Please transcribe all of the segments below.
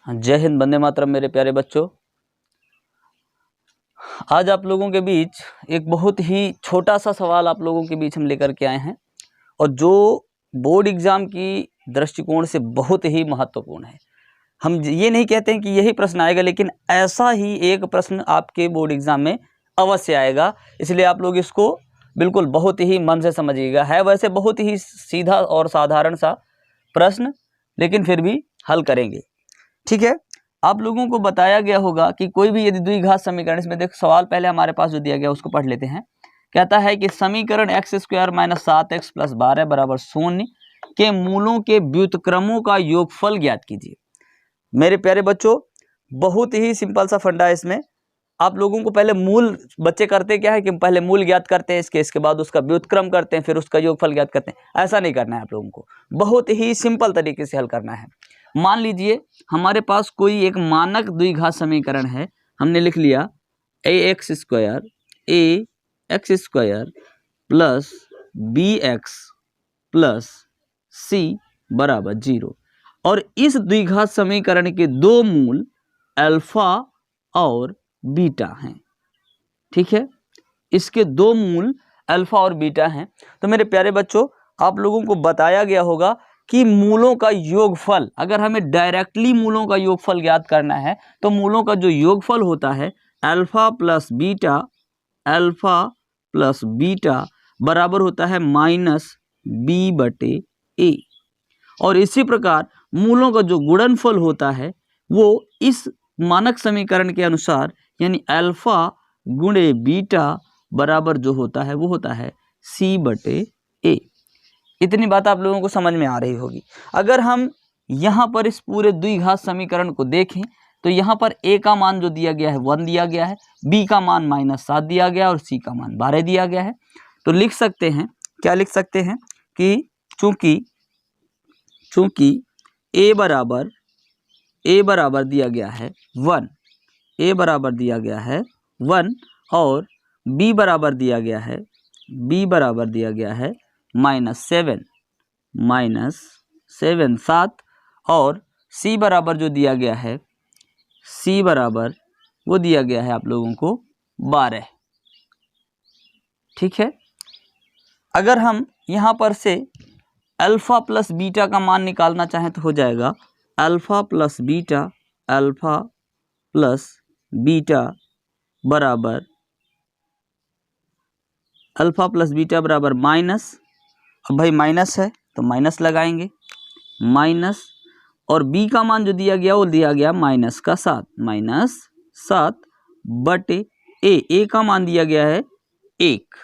जय हिंद, वंदे मातरम मेरे प्यारे बच्चों। आज आप लोगों के बीच एक बहुत ही छोटा सा सवाल आप लोगों के बीच हम लेकर के आए हैं और जो बोर्ड एग्जाम की दृष्टिकोण से बहुत ही महत्वपूर्ण है। हम ये नहीं कहते हैं कि यही प्रश्न आएगा, लेकिन ऐसा ही एक प्रश्न आपके बोर्ड एग्जाम में अवश्य आएगा, इसलिए आप लोग इसको बिल्कुल बहुत ही मन से समझिएगा। है वैसे बहुत ही सीधा और साधारण सा प्रश्न, लेकिन फिर भी हल करेंगे, ठीक है। आप लोगों को बताया गया होगा कि कोई भी यदि द्विघात समीकरण, इसमें देखो सवाल पहले हमारे पास जो दिया गया उसको पढ़ लेते हैं। कहता है कि समीकरण x² - 7x + 12 = 0 के मूलों के व्युत्क्रमों का योगफल ज्ञात कीजिए। मेरे प्यारे बच्चों, बहुत ही सिंपल सा फंडा है इसमें। आप लोगों को पहले मूल, बच्चे करते क्या है कि पहले मूल ज्ञात करते हैं इसके बाद उसका व्युत्क्रम करते हैं, फिर उसका योगफल ज्ञात करते हैं। ऐसा नहीं करना है आप लोगों को, बहुत ही सिंपल तरीके से हल करना है। मान लीजिए हमारे पास कोई एक मानक द्विघात समीकरण है, हमने लिख लिया ax² + bx + c = 0 और इस द्विघात समीकरण के दो मूल अल्फा और बीटा हैं, ठीक है। इसके दो मूल अल्फा और बीटा हैं। तो मेरे प्यारे बच्चों, आप लोगों को बताया गया होगा कि मूलों का योगफल, अगर हमें डायरेक्टली मूलों का योगफल ज्ञात करना है तो मूलों का जो योगफल होता है अल्फा प्लस बीटा बराबर होता है -b/a। और इसी प्रकार मूलों का जो गुणनफल होता है वो इस मानक समीकरण के अनुसार यानी अल्फा गुणे बीटा बराबर जो होता है वो होता है c/a। इतनी बात आप लोगों को समझ में आ रही होगी। अगर हम यहाँ पर इस पूरे द्विघात समीकरण को देखें तो यहाँ पर a का मान जो दिया गया है 1 दिया गया है, b का मान -7 दिया गया है और c का मान 12 दिया गया है। तो लिख सकते हैं, क्या लिख सकते हैं कि चूंकि a बराबर दिया गया है 1, a बराबर दिया गया है 1 और b बराबर दिया गया है -7 और c बराबर जो दिया गया है c बराबर वो दिया गया है आप लोगों को 12, ठीक है। अगर हम यहाँ पर से अल्फा प्लस बीटा का मान निकालना चाहें तो हो जाएगा अल्फा प्लस बीटा बराबर माइनस, अब भाई माइनस है तो माइनस लगाएंगे, माइनस और b का मान जो दिया गया वो दिया गया -7/a का मान दिया गया है 1।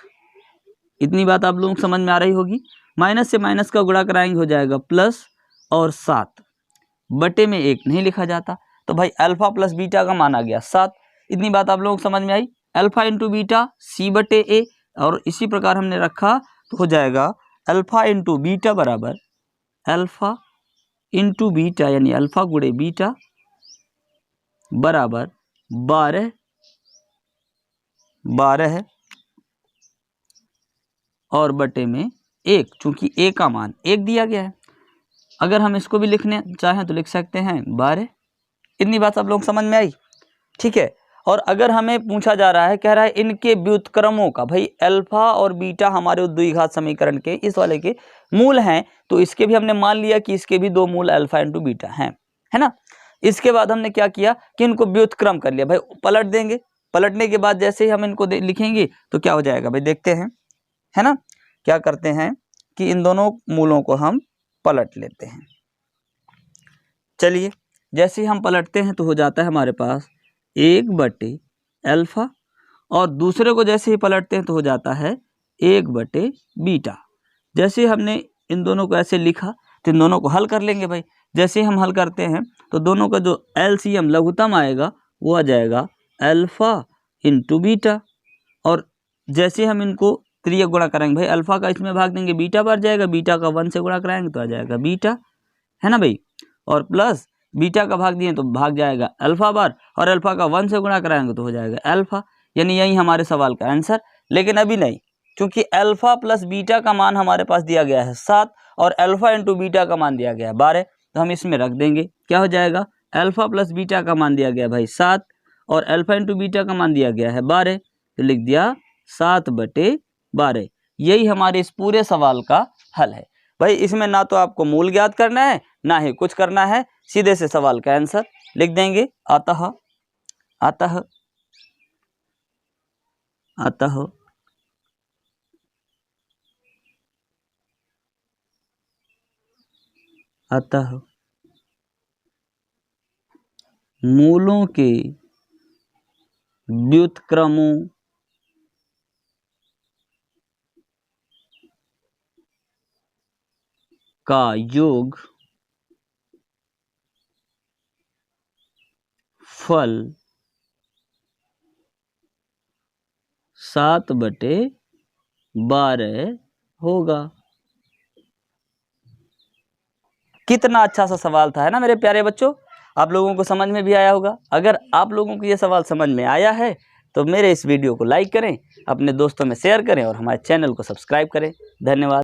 इतनी बात आप लोगों को समझ में आ रही होगी। माइनस से माइनस का गुणा कराएंगे हो जाएगा प्लस और 7/1 नहीं लिखा जाता, तो भाई अल्फा प्लस बीटा का मान आ गया 7। इतनी बात आप लोगों को समझ में आई। अल्फा इंटू बीटा c/a और इसी प्रकार हमने रखा तो हो जाएगा अल्फा इंटू बीटा बराबर यानी अल्फा गुणे बीटा बराबर 12 है और बटे में 1, चूंकि a का मान 1 दिया गया है। अगर हम इसको भी लिखने चाहें तो लिख सकते हैं 12। इतनी बात आप लोग समझ में आई, ठीक है। और अगर हमें पूछा जा रहा है, कह रहा है इनके व्युत्क्रमों का, भाई अल्फा और बीटा हमारे द्विघात समीकरण के इस वाले के मूल हैं, तो इसके भी हमने मान लिया कि इसके भी दो मूल अल्फा इंटू बीटा हैं, है ना। इसके बाद हमने क्या किया कि इनको व्युत्क्रम कर लिया, भाई पलट देंगे। पलटने के बाद जैसे ही हम इनको लिखेंगे तो क्या हो जाएगा भाई, देखते हैं, है ना। क्या करते हैं कि इन दोनों मूलों को हम पलट लेते हैं। चलिए, जैसे ही हम पलटते हैं तो हो जाता है हमारे पास 1/अल्फा और दूसरे को जैसे ही पलटते हैं तो हो जाता है 1/बीटा। जैसे हमने इन दोनों को ऐसे लिखा तो इन दोनों को हल कर लेंगे भाई। जैसे हम हल करते हैं तो दोनों का जो एलसीएम लघुत्तम आएगा वो आ जाएगा अल्फा इंटू बीटा, और जैसे हम इनको त्रिय गुणा कराएंगे, भाई अल्फा का इसमें भाग देंगे बीटा बढ़ जाएगा, बीटा का 1 से गुणा कराएंगे तो आ जाएगा बीटा, है ना भाई। और प्लस बीटा का भाग दिए तो भाग जाएगा अल्फा बार, और अल्फा का 1 से गुणा कराएंगे तो हो जाएगा अल्फा। यानी यही हमारे सवाल का आंसर। लेकिन अभी नहीं, क्योंकि अल्फा प्लस बीटा का मान हमारे पास दिया गया है 7 और अल्फा इंटू बीटा का मान दिया गया है 12, तो हम इसमें रख देंगे, क्या हो जाएगा अल्फा प्लस बीटा का मान दिया गया भाई 7 और अल्फा इंटू बीटा का मान दिया गया है 12, तो लिख दिया 7/12। यही हमारे इस पूरे सवाल का हल है। भाई इसमें ना तो आपको मूल ज्ञात करना है ना ही कुछ करना है, सीधे से सवाल का आंसर लिख देंगे। अतः अतः अतः अतः मूलों के व्युत्क्रमों का योग फल 7/12 होगा। कितना अच्छा सा सवाल था, है ना मेरे प्यारे बच्चों। आप लोगों को समझ में भी आया होगा। अगर आप लोगों को ये सवाल समझ में आया है तो मेरे इस वीडियो को लाइक करें, अपने दोस्तों में शेयर करें और हमारे चैनल को सब्सक्राइब करें। धन्यवाद।